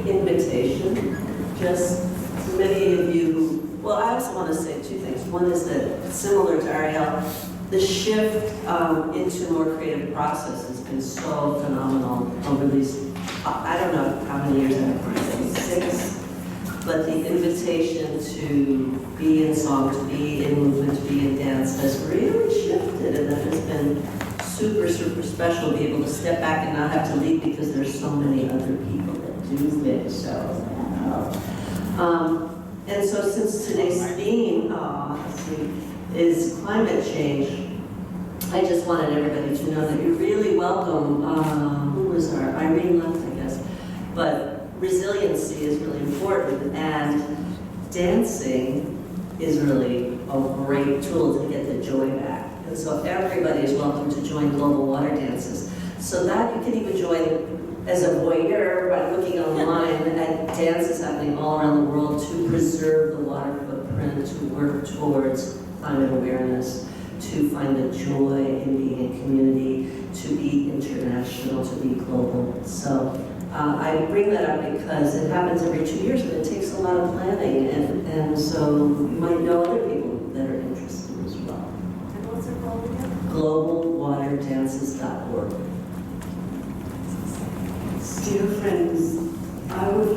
invitation. Just many of you, well, I also want to say two things. One is that, similar to Ariel, the shift into more creative process has been so phenomenal over these, I don't know how many years I've been, 6, but the invitation to be in song, to be in movement, to be in dance has really shifted, and that has been super, super special to be able to step back and not have to lead because there's so many other people that do it, so. And so since today's theme is climate change, I just wanted everybody to know that you're really welcome. Who was our, Irene left, I guess. But resiliency is really important, and dancing is really a great tool to get the joy back. And so everybody is welcome to join Global Water Dances. So that you can even join as a voyeur by looking online at dances happening all around the world to preserve the water footprint, to work towards climate awareness, to find the joy in being in community, to be international, to be global. So I bring that up because it happens every 2 years, but it takes a lot of planning, and so you might know other people that are interested as well. And what's it called again? GlobalWaterDances.org. Dear friends, I would